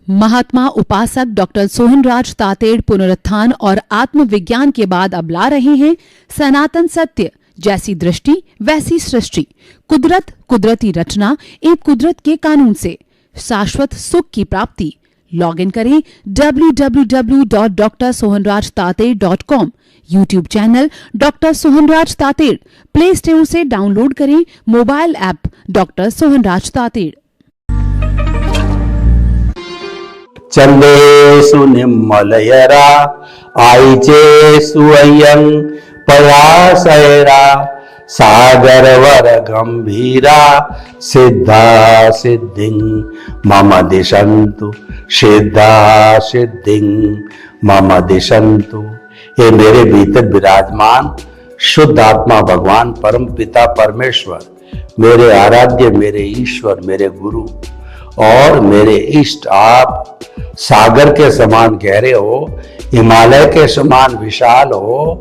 महात्मा उपासक डॉक्टर सोहनराज तातेड़ पुनरुत्थान और आत्मविज्ञान के बाद अब ला रहे हैं सनातन सत्य, जैसी दृष्टि वैसी सृष्टि, कुदरत, कुदरती रचना एवं कुदरत के कानून से शाश्वत सुख की प्राप्ति। लॉगिन करें www.drsohanrajtated.com, YouTube channel doctor Sohanraj Tated, play store से डाउनलोड करें mobile app doctor Sohanraj Tated. चंदेषु निम्मलयरा आईचेषु अय्यं पयासयरा सागरवर गंभीरा सिद्धा सिद्धिं मम दिशन्तु सिद्धा सिद्धिं मम दिशन्तु। ये मेरे भीतर विराजमान शुद्ध आत्मा भगवान परम पिता परमेश्वर, मेरे आराध्य, मेरे ईश्वर, मेरे गुरु और मेरे इष्ट, आप सागर के समान गहरे हो, हिमालय के समान विशाल हो,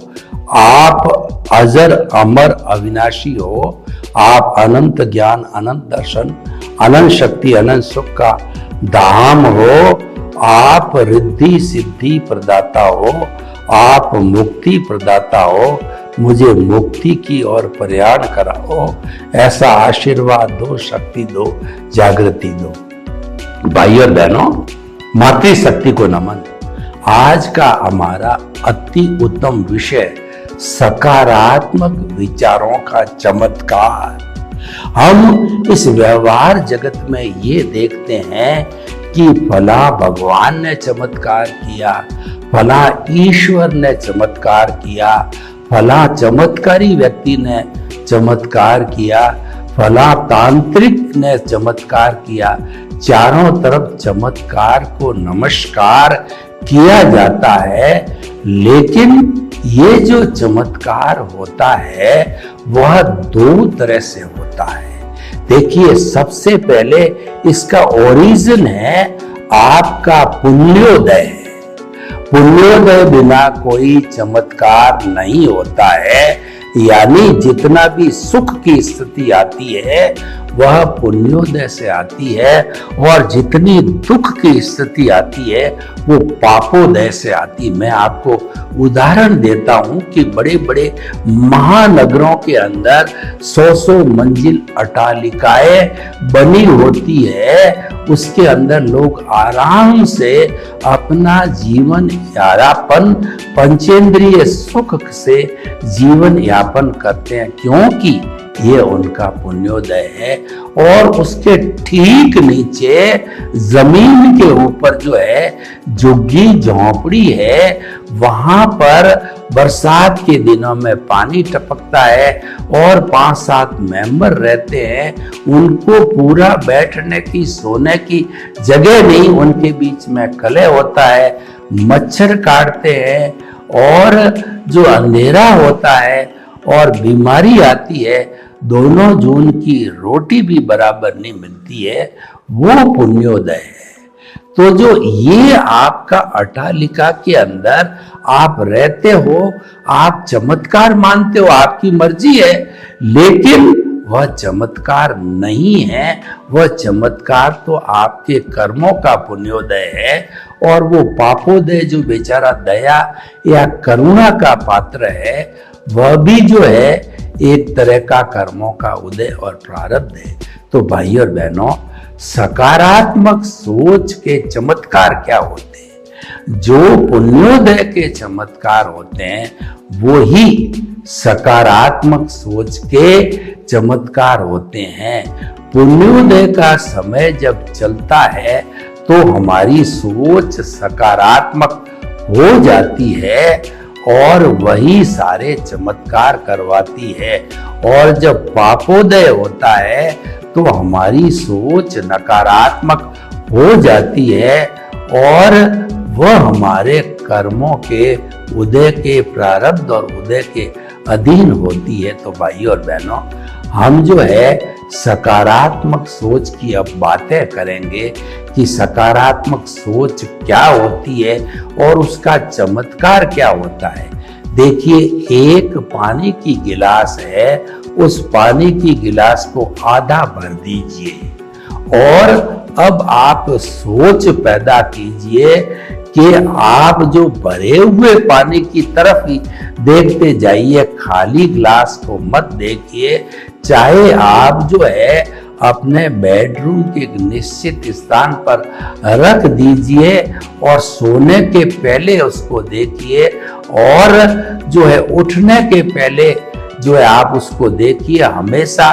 आप अजर अमर अविनाशी हो, आप अनंत ज्ञान, अनंत दर्शन, अनंत शक्ति, अनंत सुख का धाम हो, आप रिद्धि सिद्धि प्रदाता हो, आप मुक्ति प्रदाता हो, मुझे मुक्ति की ओर प्रयाण कराओ, ऐसा आशीर्वाद दो, शक्ति दो, जागृति दो। भाई और बहनों, मातृशक्ति को नमन। आज का हमारा अति उत्तम विषय सकारात्मक विचारों का चमत्कार। हम इस व्यवहार जगत में ये देखते हैं कि फला भगवान ने चमत्कार किया, फला ईश्वर ने चमत्कार किया, फला चमत्कारी व्यक्ति ने चमत्कार किया, फला तांत्रिक ने चमत्कार किया। चारों तरफ चमत्कार को नमस्कार किया जाता है, लेकिन ये जो चमत्कार होता है वह दो तरह से होता है। देखिए, सबसे पहले इसका ओरिजिन है आपका पुण्योदय। पुण्योदय बिना कोई चमत्कार नहीं होता है, यानी जितना भी सुख की स्थिति आती है वह पुण्योदय से आती है, और जितनी दुख की स्थिति आती है वो पापोदय से आती। मैं आपको उदाहरण देता हूं कि बड़े बड़े महानगरों के अंदर 100 मंजिल अट्टालिकाएं बनी होती है, उसके अंदर लोग आराम से अपना जीवन यापन, पंचेंद्रिय सुख से जीवन यापन करते हैं, क्योंकि ये उनका पुण्योदय है। और उसके ठीक नीचे जमीन के ऊपर जो है झुग्गी झोंपड़ी है, वहां पर बरसात के दिनों में पानी टपकता है और 5-7 मेंबर रहते हैं। उनको पूरा बैठने की, सोने की जगह नहीं, उनके बीच में कलह होता है, मच्छर काटते हैं, और जो अंधेरा होता है और बीमारी आती है, दोनों जून की रोटी भी बराबर नहीं मिलती है, वो पुण्योदय है। तो जो ये आपका अट्टालिका के अंदर आप रहते हो, आप चमत्कार मानते हो, आपकी मर्जी है, लेकिन वह चमत्कार नहीं है। वह चमत्कार तो आपके कर्मों का पुण्योदय है, और वो पापोदय जो बेचारा दया या करुणा का पात्र है, वह भी जो है एक तरह का कर्मों का उदय और प्रारब्ध है। तो भाई और बहनों, सकारात्मक सोच के चमत्कार क्या होते हैं? जो पुण्योदय के चमत्कार होते हैं वो ही सकारात्मक सोच के चमत्कार होते हैं। पुण्योदय का समय जब चलता है तो हमारी सोच सकारात्मक हो जाती है, और वही सारे चमत्कार करवाती है। और जब पापोदय होता है तो हमारी सोच नकारात्मक हो जाती है, और वह हमारे कर्मों के उदय के, प्रारब्ध और उदय के अधीन होती है। तो भाई और बहनों, हम जो है सकारात्मक सोच की अब बातें करेंगे कि सकारात्मक सोच क्या होती है और उसका चमत्कार क्या होता है। देखिए, एक पानी की गिलास है, उस पानी की गिलास को आधा भर दीजिए और अब आप सोच पैदा कीजिए कि आप जो भरे हुए पानी की तरफ ही देखते जाइए, खाली ग्लास को मत देखिए। चाहे आप जो है अपने बेडरूम के एक निश्चित स्थान पर रख दीजिए और सोने के पहले उसको देखिए, और जो है उठने के पहले जो है आप उसको देखिए। हमेशा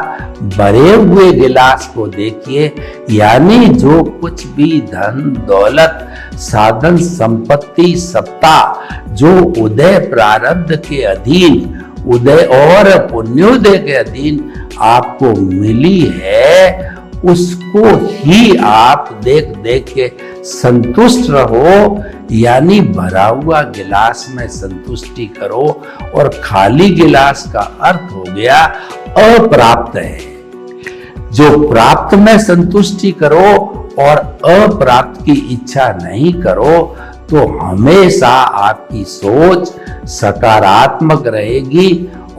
भरे हुए गिलास को देखिए, यानी जो कुछ भी धन दौलत साधन संपत्ति सत्ता जो उदय प्रारब्ध के अधीन, उदय और पुण्योदय के अधीन आपको मिली है, उसको ही आप देख देख के संतुष्ट रहो। यानी भरा हुआ गिलास में संतुष्टि करो, और खाली गिलास का अर्थ हो गया अप्राप्त है। जो प्राप्त में संतुष्टि करो और अप्राप्त की इच्छा नहीं करो, तो हमेशा आपकी सोच सकारात्मक रहेगी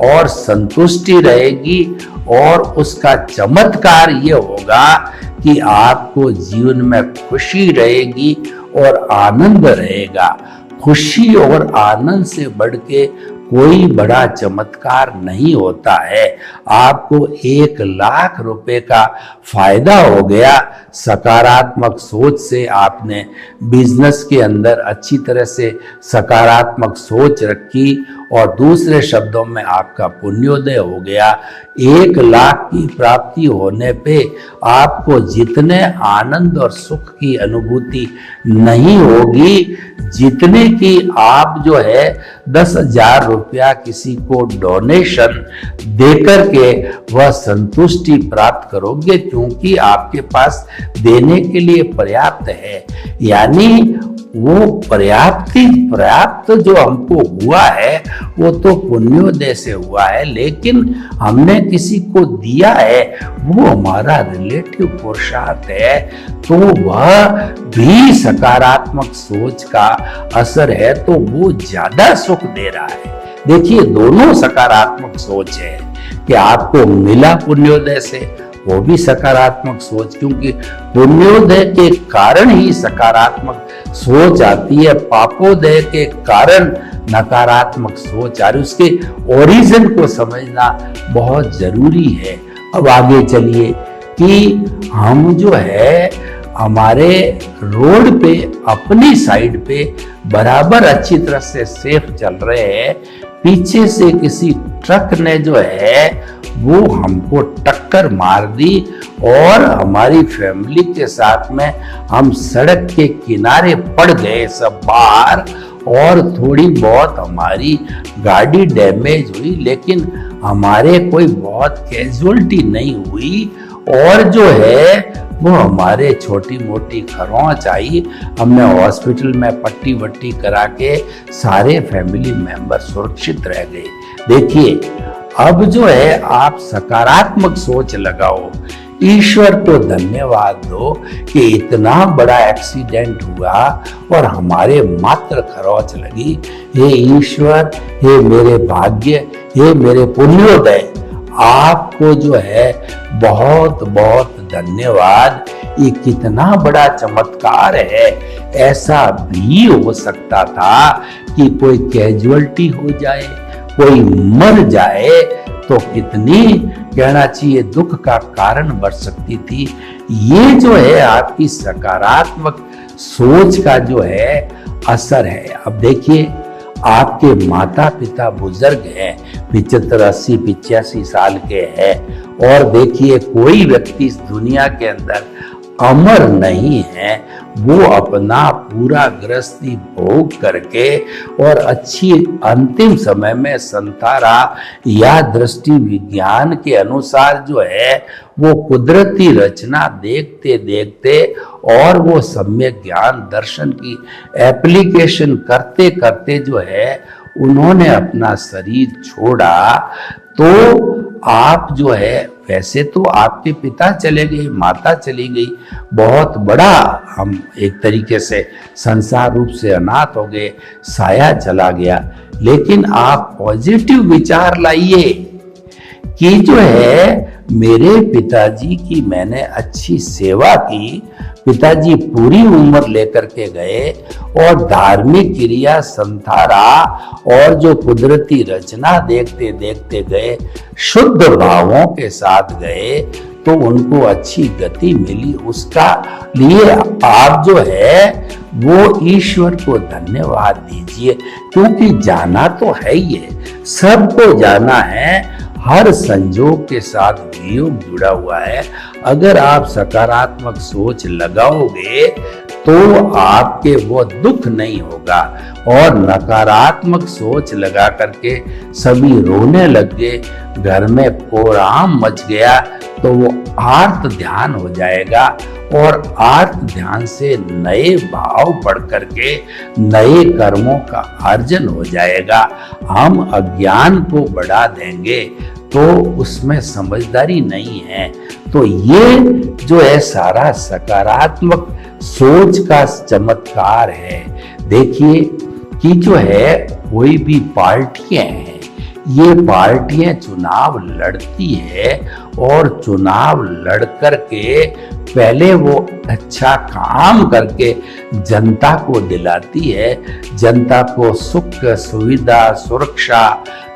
और संतुष्टि रहेगी, और उसका चमत्कार ये होगा कि आपको जीवन में खुशी रहेगी और आनंद रहेगा। खुशी और आनंद से बढ़ के कोई बड़ा चमत्कार नहीं होता है। आपको 1 लाख रुपए का फायदा हो गया सकारात्मक सोच से। आपने बिजनेस के अंदर अच्छी तरह से सकारात्मक सोच रखी, और दूसरे शब्दों में आपका पुण्योदय हो गया। 1 लाख की प्राप्ति होने पे आपको जितने आनंद और सुख की अनुभूति नहीं होगी, जितने की आप जो है 10,000 रुपया किसी को डोनेशन देकर के वह संतुष्टि प्राप्त करोगे, क्योंकि आपके पास देने के लिए पर्याप्त है। यानी वो पर्याप्त जो हमको हुआ है वो तो पुण्योदय से हुआ है, लेकिन हमने किसी को दिया है वो हमारा रिलेटिव पुरुषार्थ है, तो वह भी सकारात्मक सोच का असर है, तो वो ज्यादा सुख दे रहा है। देखिए, दोनों सकारात्मक सोच है कि आपको मिला पुण्योदय से, वो भी सकारात्मक सोच, क्योंकि पुण्योदय के कारण ही सकारात्मक सोच आती है, पापोदय के कारण नकारात्मक सोच आ रही। उसके ओरिजिन को समझना बहुत जरूरी है। अब आगे चलिए कि हम जो है हमारे रोड पे अपनी साइड पे बराबर अच्छी तरह से सेफ चल रहे हैं, पीछे से किसी ट्रक ने जो है वो हमको टक्कर मार दी, और हमारी फैमिली के साथ में हम सड़क के किनारे पड़ गए सब बाहर, और थोड़ी बहुत हमारी गाड़ी डैमेज हुई, लेकिन हमारे कोई बहुत कैजुअलिटी नहीं हुई। और जो है वो हमारे छोटी मोटी खरोंच आई, हमने हॉस्पिटल में पट्टी वट्टी करा के सारे फैमिली मेंबर सुरक्षित रह गए। देखिए, अब जो है आप सकारात्मक सोच लगाओ, ईश्वर को धन्यवाद दो कि इतना बड़ा एक्सीडेंट हुआ और हमारे मात्र खरोंच लगी। हे ईश्वर, हे मेरे भाग्य, हे मेरे पुण्योदय, आपको जो है बहुत बहुत धन्यवाद। ये कितना बड़ा चमत्कार है। ऐसा भी हो सकता था कि कोई कैजुअलिटी हो जाए, कोई मर जाए, तो कितनी कहना चाहिए दुख का कारण बढ़ सकती थी। ये जो है आपकी सकारात्मक सोच का जो है असर है। अब देखिए, आपके माता पिता बुजुर्ग हैं, 75, 80, 85 साल के हैं, और देखिए कोई व्यक्ति इस दुनिया के अंदर अमर नहीं है। वो अपना पूरा गृहस्थी भोग करके और अच्छी अंतिम समय में संतारा या दृष्टि विज्ञान के अनुसार जो है वो कुदरती रचना देखते देखते और वो सम्यक ज्ञान दर्शन की एप्लीकेशन करते करते जो है उन्होंने अपना शरीर छोड़ा। तो आप जो है, वैसे तो आपके पिता चले गए, माता चली गई, बहुत बड़ा हम एक तरीके से संसार रूप से अनाथ हो गए, साया चला गया। लेकिन आप पॉजिटिव विचार लाइए कि जो है मेरे पिताजी की मैंने अच्छी सेवा की, पिताजी पूरी उम्र लेकर के गए और धार्मिक क्रिया संथारा और जो कुदरती रचना देखते देखते गए, शुद्ध भावों के साथ गए, तो उनको अच्छी गति मिली। उसका लिए आप जो है वो ईश्वर को धन्यवाद दीजिए, क्योंकि जाना तो है ही है, सबको जाना है, हर संजोग के साथ वियोग जुड़ा हुआ है। अगर आप सकारात्मक सोच लगाओगे तो आपके वो दुख नहीं होगा, और नकारात्मक सोच लगा करके सभी रोने लग गए, घर में कोहराम मच गया, तो वो आर्त ध्यान हो जाएगा, और आर्त ध्यान से नए भाव बढ़ करके नए कर्मों का अर्जन हो जाएगा। हम अज्ञान को बढ़ा देंगे तो उसमें समझदारी नहीं है। तो ये जो है सारा सकारात्मक सोच का चमत्कार है। देखिए कि जो है कोई भी पार्टियां हैं, ये पार्टियां चुनाव लड़ती है, और चुनाव लड़ करके पहले वो अच्छा काम करके जनता को दिलाती है, जनता को सुख सुविधा सुरक्षा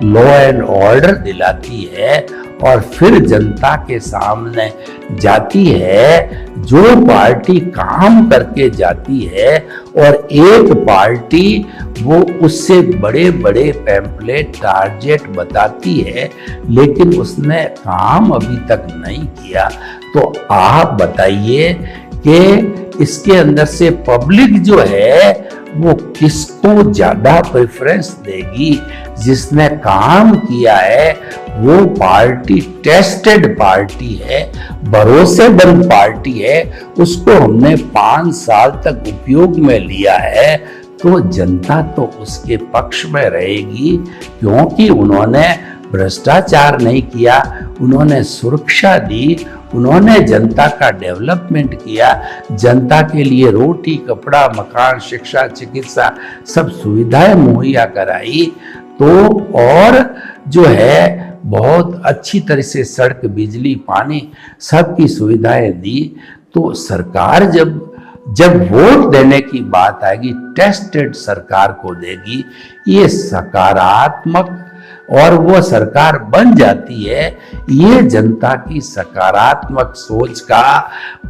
लॉ एंड ऑर्डर दिलाती है, और फिर जनता के सामने जाती है। जो पार्टी काम करके जाती है और एक पार्टी वो उससे बड़े बड़े पैम्पलेट टारगेट बताती है, लेकिन उसने काम अभी तक नहीं किया, तो आप बताइए कि इसके अंदर से पब्लिक जो है वो किसको ज्यादा प्रेफरेंस देगी? जिसने काम किया है वो पार्टी टेस्टेड पार्टी है, भरोसेमंद पार्टी है, उसको हमने 5 साल तक उपयोग में लिया है, तो जनता तो उसके पक्ष में रहेगी, क्योंकि उन्होंने भ्रष्टाचार नहीं किया, उन्होंने सुरक्षा दी, उन्होंने जनता का डेवलपमेंट किया, जनता के लिए रोटी कपड़ा मकान शिक्षा चिकित्सा सब सुविधाएं मुहैया कराई, तो और जो है बहुत अच्छी तरह से सड़क बिजली पानी सबकी सुविधाएं दी। तो सरकार जब वोट देने की बात आएगी टेस्टेड सरकार को देगी, ये सकारात्मक, और वो सरकार बन जाती है। ये जनता की सकारात्मक सोच का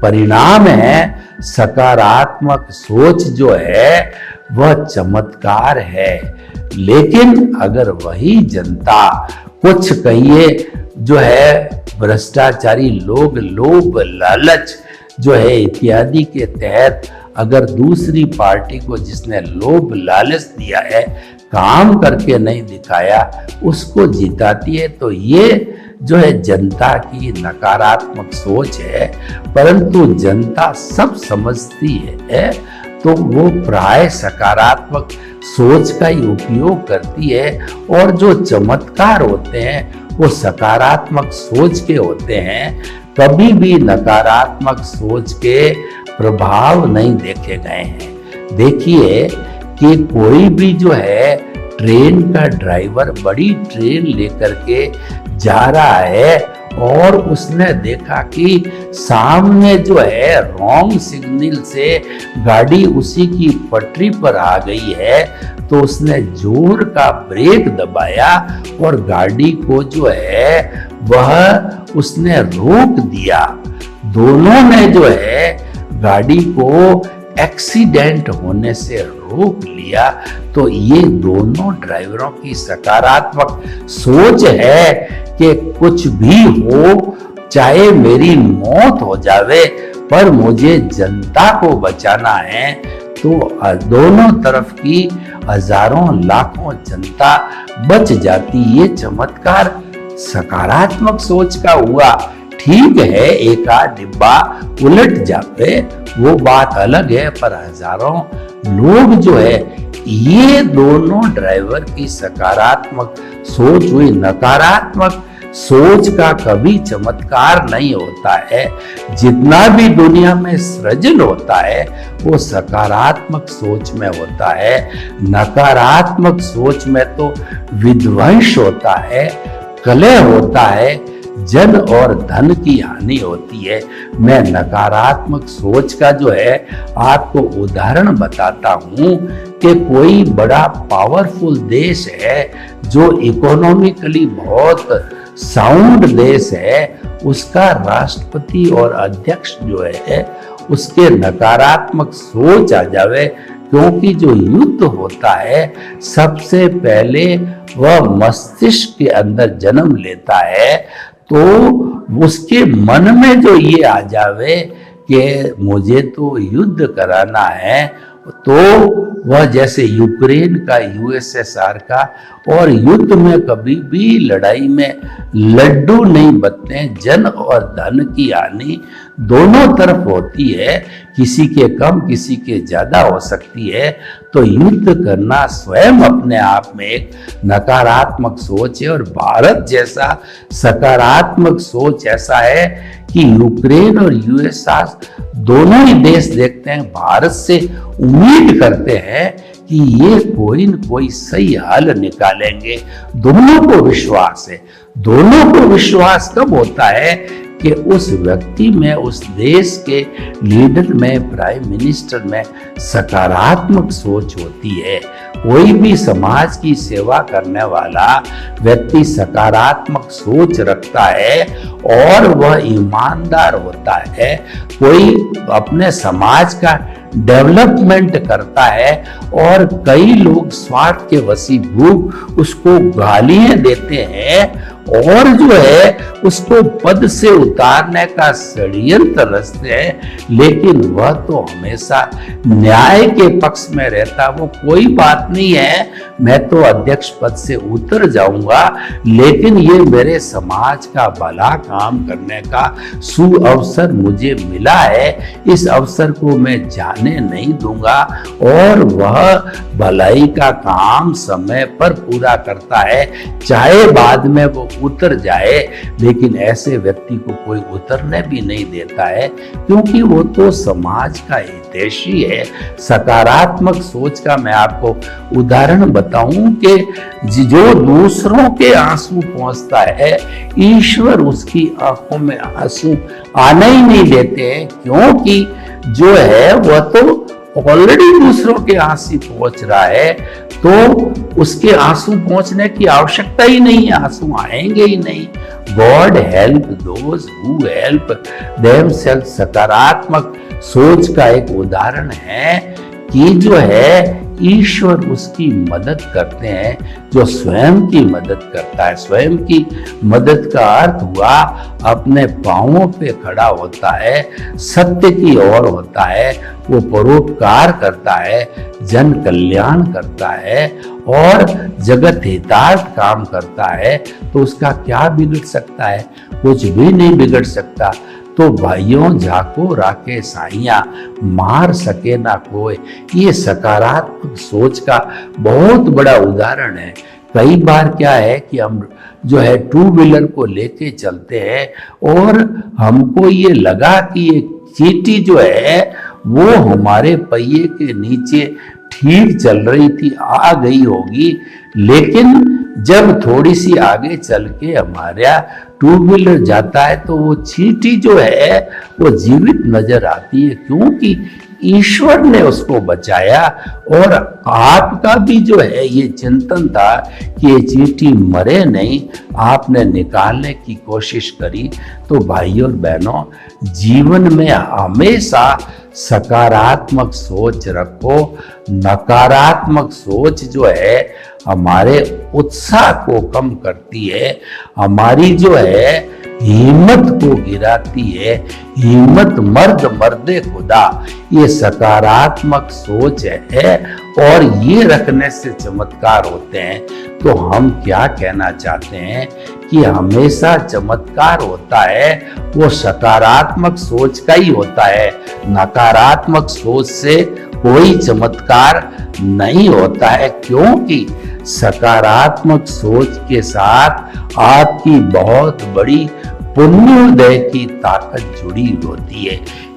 परिणाम है। सकारात्मक सोच जो है वह चमत्कार है। लेकिन अगर वही जनता कुछ कहिए जो है भ्रष्टाचारी लोग लोभ लालच जो है इत्यादि के तहत अगर दूसरी पार्टी को जिसने लोभ लालच दिया है काम करके नहीं दिखाया उसको जिताती है, तो ये जो है जनता की नकारात्मक सोच है। परंतु जनता सब समझती है तो वो प्राय सकारात्मक सोच का ही उपयोग करती है, और जो चमत्कार होते हैं वो सकारात्मक सोच के होते हैं। कभी भी नकारात्मक सोच के प्रभाव नहीं देखे गए हैं। देखिए कि कोई भी जो है ट्रेन का ड्राइवर बड़ी ट्रेन लेकर के जा रहा है और उसने देखा कि सामने जो है रॉन्ग सिग्नल से गाड़ी उसी की पटरी पर आ गई है, तो उसने जोर का ब्रेक दबाया और गाड़ी को जो है वह उसने रोक दिया। दोनों ने जो है गाड़ी को एक्सीडेंट होने से रोक लिया। तो ये दोनों ड्राइवरों की सकारात्मक सोच है कि कुछ भी हो, चाहे मेरी मौत हो जावे, पर मुझे जनता को बचाना है। तो दोनों तरफ की हजारों लाखों जनता बच जाती। ये चमत्कार सकारात्मक सोच का हुआ। ठीक है एक आध डिब्बा उलट जाते वो बात अलग है, पर हजारों लोग जो है, ये दोनों ड्राइवर की सकारात्मक सोच हुई। नकारात्मक सोच का कभी चमत्कार नहीं होता है। जितना भी दुनिया में सृजन होता है वो सकारात्मक सोच में होता है। नकारात्मक सोच में तो विध्वंस होता है, कलह होता है, जन और धन की हानि होती है। मैं नकारात्मक सोच का जो है आपको उदाहरण बताता हूं कि कोई बड़ा पावरफुल देश है जो इकोनॉमिकली बहुत साउंड देश है, उसका राष्ट्रपति और अध्यक्ष जो है उसके नकारात्मक सोच आ जावे, क्योंकि जो युद्ध होता है सबसे पहले वह मस्तिष्क के अंदर जन्म लेता है, तो उसके मन में जो ये आ जावे कि मुझे तो युद्ध कराना है, तो वह जैसे यूक्रेन का, यूएसएसआर का, और युद्ध में कभी भी लड़ाई में लड्डू नहीं बनते, जन और धन की हानि दोनों तरफ होती है, किसी के कम किसी के ज्यादा हो सकती है। तो युद्ध करना स्वयं अपने आप में एक नकारात्मक सोच है, और भारत जैसा सकारात्मक सोच ऐसा है कि यूक्रेन और यूएसएसआर दोनों ही देश देखते हैं, भारत से उम्मीद करते हैं कि ये कोई न कोई सही हल निकालेंगे। दोनों को विश्वास है। दोनों को विश्वास कब होता है कि उस व्यक्ति में, उस देश के लीडर में, प्राइम मिनिस्टर में सकारात्मक सोच होती है। कोई भी समाज की सेवा करने वाला व्यक्ति सकारात्मक सोच रखता है और वह ईमानदार होता है, कोई अपने समाज का डेवलपमेंट करता है, और कई लोग स्वार्थ के वशीभूत उसको गालियां देते हैं और जो है उसको पद से उतारने का षड्यंत्र रचते हैं, लेकिन वह तो हमेशा न्याय के पक्ष में रहता। वो कोई बात नहीं है, मैं तो अध्यक्ष पद से उतर जाऊंगा, लेकिन ये मेरे समाज का भला काम करने का सुअवसर मुझे मिला है, इस अवसर को मैं जाने नहीं दूंगा, और वह भलाई का काम समय पर पूरा करता है, चाहे बाद में वो उतर जाए। लेकिन ऐसे व्यक्ति को कोई उतरने भी नहीं देता है, क्योंकि वो तो समाज का हितैषी है। सकारात्मक सोच का मैं आपको उदाहरण बताऊं कि जो दूसरों के आंसू पहुंचता है, ईश्वर उसकी आंखों में आंसू आने ही नहीं देते हैं, क्योंकि जो है वह तो ऑलरेडी दूसरों के आंसू पहुंच रहा है, तो उसके आंसू पहुंचने की आवश्यकता ही नहीं है, आंसू आएंगे ही नहीं। God help those who help themselves सकारात्मक सोच का एक उदाहरण है कि जो है ईश्वर उसकी मदद करते हैं जो स्वयं की मदद करता है। स्वयं की मदद का अर्थ हुआ अपने पांवों पे खड़ा होता है, सत्य की ओर होता है, वो परोपकार करता है, जन कल्याण करता है और जगत हितार्थ काम करता है, तो उसका क्या बिगड़ सकता है? कुछ भी नहीं बिगड़ सकता। तो भाइयों जाको राके साइया, मार सके ना कोई, ये सकारात्मक सोच का बहुत बड़ा उदाहरण है। कई बार क्या है कि हम जो है टू व्हीलर को लेके चलते हैं और हमको ये लगा कि ये चींटी जो है वो हमारे पहिए के नीचे ठीक चल रही थी, आ गई होगी, लेकिन जब थोड़ी सी आगे चल के हमारा टू व्हीलर जाता है तो वो चींटी जो है वो जीवित नजर आती है, क्योंकि ईश्वर ने उसको बचाया। और आपका भी जो है ये चिंतन था कि ये चींटी मरे नहीं, आपने निकालने की कोशिश करी। तो भाइयों और बहनों, जीवन में हमेशा सकारात्मक सोच रखो। नकारात्मक सोच जो है हमारे उत्साह को कम करती है, हमारी जो है हिम्मत को गिराती है। हिम्मत मर्द मर्दे खुदा, ये सकारात्मक सोच है और ये रखने से चमत्कार होते हैं। तो हम क्या कहना चाहते हैं कि हमेशा चमत्कार होता है वो सकारात्मक सोच का ही होता है। नकारात्मक सोच से कोई चमत्कार नहीं होता है, क्योंकि सकारात्मक सोच के साथ आपकी बहुत बड़ी पुण्योदय की ताकत जुड़ी होती है।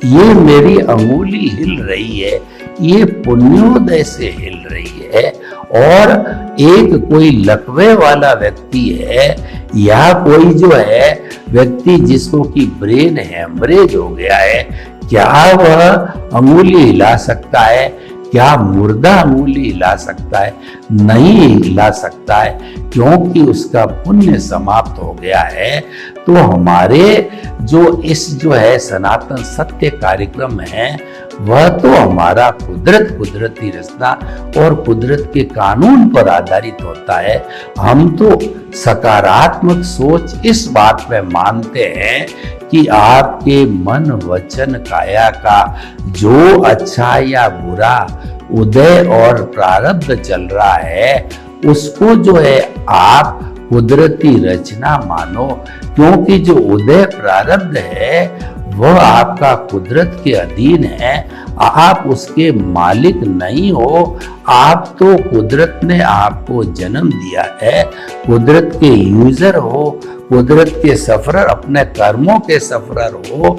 ये मेरी अंगुली हिल रही है, ये पुण्योदय से हिल रही है और एक कोई लकवे वाला व्यक्ति है या कोई जो है व्यक्ति जिसको कि ब्रेन हैमरेज हो गया है, क्या वह अंगुली हिला सकता है? क्या मुर्दा अंगुली हिला सकता है? नहीं हिला सकता है, क्योंकि उसका पुण्य समाप्त हो गया है। तो हमारे जो इस जो है सनातन सत्य कार्यक्रम है, वह तो हमारा कुदरती रचना और कुदरत के कानून पर आधारित होता है। हम तो सकारात्मक सोच इस बात में मानते हैं कि आपके मन वचन काया का जो अच्छा या बुरा उदय और प्रारब्ध चल रहा है, उसको जो है आप कुदरती रचना मानो, क्योंकि जो उदय प्रारब्ध है वह आपका कुदरत के अधीन है, आप उसके मालिक नहीं हो। आप तो कुदरत ने आपको जन्म दिया है, कुदरत के यूजर हो, कुदरत के सफरर, अपने कर्मों के सफरर हो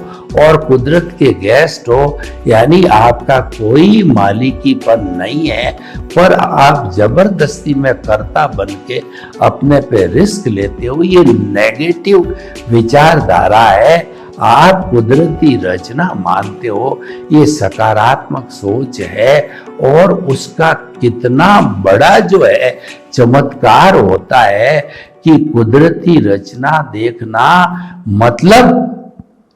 और कुदरत के गेस्ट हो। यानी आपका कोई मालिकीपन नहीं है, पर आप जबरदस्ती में कर्ता बन के अपने पे रिस्क लेते हो। ये नेगेटिव विचारधारा है। आप कुदरती रचना मानते हो, ये सकारात्मक सोच है। और उसका कितना बड़ा जो है चमत्कार होता है कि कुदरती रचना देखना मतलब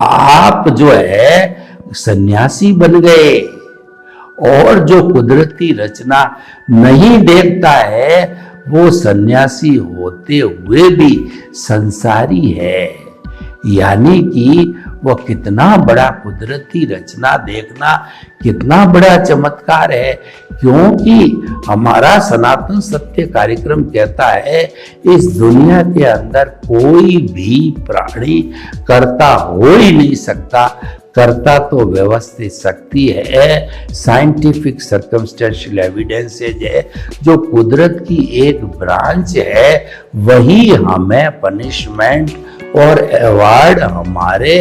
आप जो है सन्यासी बन गए। और जो कुदरती रचना नहीं देखता है वो सन्यासी होते हुए भी संसारी है। यानी कि वह कितना बड़ा कुदरती रचना देखना कितना बड़ा चमत्कार है, क्योंकि हमारा सनातन सत्य कार्यक्रम कहता है इस दुनिया के अंदर कोई भी प्राणी कर्ता हो ही नहीं सकता। कर्ता तो व्यवस्थित शक्ति है, साइंटिफिक सर्कमस्टेंशियल एविडेंसेज है, जो कुदरत की एक ब्रांच है, वही हमें पनिशमेंट और अवार्ड हमारे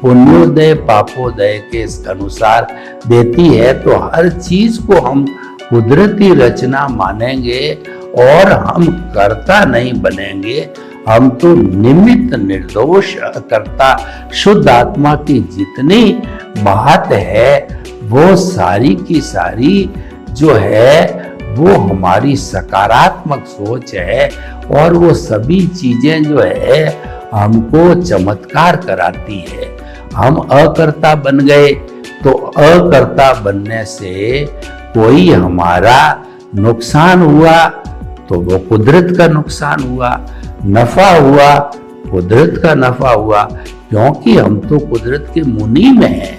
पुण्योदय पापोदय के अनुसार देती है। तो हर चीज को हम कुदरती रचना मानेंगे और हम कर्ता नहीं बनेंगे। हम तो निमित्त निर्दोष कर्ता शुद्ध आत्मा की जितनी बात है वो सारी की सारी जो है वो हमारी सकारात्मक सोच है। और वो सभी चीजें जो है हमको चमत्कार कराती है। हम अकर्ता बन गए तो अकर्ता बनने से कोई हमारा नुकसान हुआ तो वो कुदरत का नुकसान हुआ, नफा हुआ कुदरत का नफा हुआ, क्योंकि हम तो कुदरत के मुनि में हैं,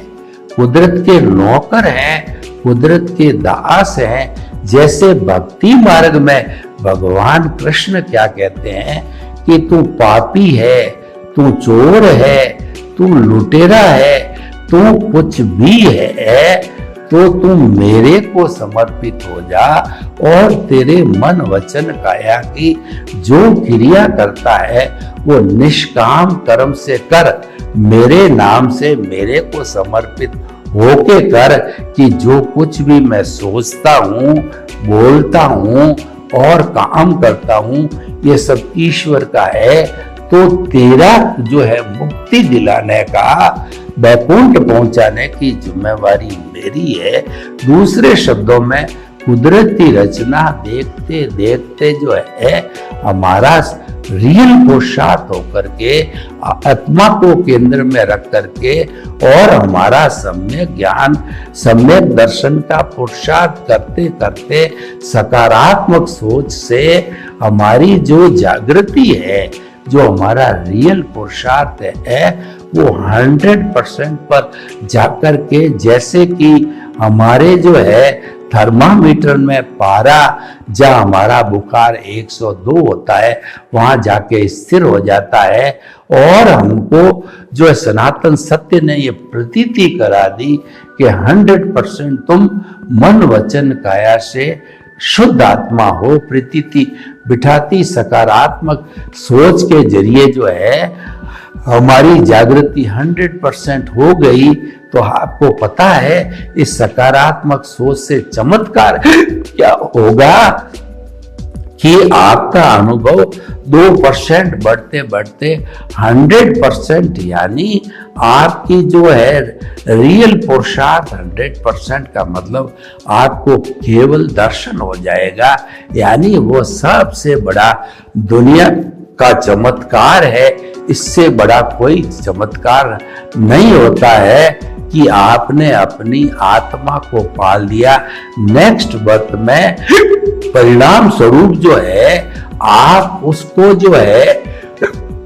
कुदरत के नौकर हैं, कुदरत के दास हैं। जैसे भक्ति मार्ग में भगवान कृष्ण क्या कहते हैं कि तू पापी है, तू चोर है, तू लुटेरा है, तू कुछ भी है, तो तू मेरे को समर्पित हो जा और तेरे मन वचन काया की जो क्रिया करता है वो निष्काम कर्म से कर, मेरे नाम से मेरे को समर्पित होके कर। कि जो कुछ भी मैं सोचता हूँ, बोलता हूँ और काम करता हूँ, ये सब ईश्वर का है। तो तेरा जो है मुक्ति दिलाने का, वैकुंठ पहुंचाने की जिम्मेवारी मेरी है। दूसरे शब्दों में कुदरती रचना देखते देखते जो है हमारा रियल पुरुषार्थ होकर के आत्मा को केंद्र में रख करके और हमारा सम्यक ज्ञान सम्यक दर्शन का पुरुषार्थ करते करते सकारात्मक सोच से हमारी जो जागृति है, जो हमारा रियल पुरुषार्थ है, वो 100% पर जाकर के, जैसे कि हमारे जो है थर्मामीटर में पारा जहाँ हमारा बुखार 102 होता है वहां जाके स्थिर हो जाता है। और हमको जो है सनातन सत्य ने ये प्रतीति करा दी कि 100% तुम मन वचन काया से शुद्ध आत्मा हो। प्रतीति बिठाती सकारात्मक सोच के जरिए जो है हमारी जागृति 100% हो गई। तो आपको पता है इस सकारात्मक सोच से चमत्कार क्या होगा कि आपका अनुभव 2% बढ़ते बढ़ते 100%, यानी आपकी जो है रियल पुरुषार्थ 100% का मतलब आपको केवल दर्शन हो जाएगा। यानी वो सबसे बड़ा दुनिया का चमत्कार है। इससे बड़ा कोई चमत्कार नहीं होता है कि आपने अपनी आत्मा को पाल लिया। नेक्स्ट बर्थ में परिणाम स्वरूप जो है आप उसको जो है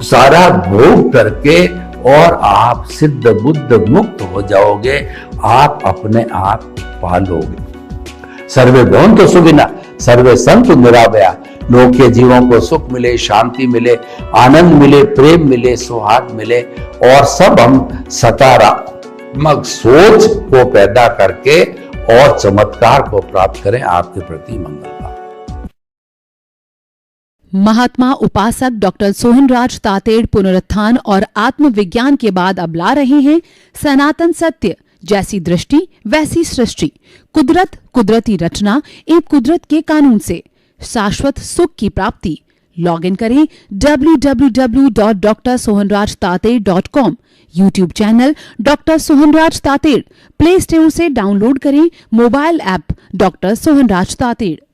सारा भोग करके और आप सिद्ध बुद्ध मुक्त हो जाओगे। आप अपने आप पालोगे। सर्वे भवन्तु सुखिनः, सर्वे सन्तु निरामया। लोग के जीवों को सुख मिले, शांति मिले, आनंद मिले, प्रेम मिले, सौहार्द मिले और सब हम सकारात्मक सोच को पैदा करके और चमत्कार को प्राप्त करें। आपके प्रति मंगल। महात्मा उपासक डॉक्टर सोहनराज तातेड़ पुनरुत्थान और आत्मविज्ञान के बाद अब ला रहे हैं सनातन सत्य, जैसी दृष्टि वैसी सृष्टि, कुदरत, कुदरती रचना एवं कुदरत के कानून से शाश्वत सुख की प्राप्ति। लॉग इन करें www.drsohanrajtated.com। YouTube channel doctor Sohanraj Tated, play store से डाउनलोड करें mobile app doctor Sohanraj Tated.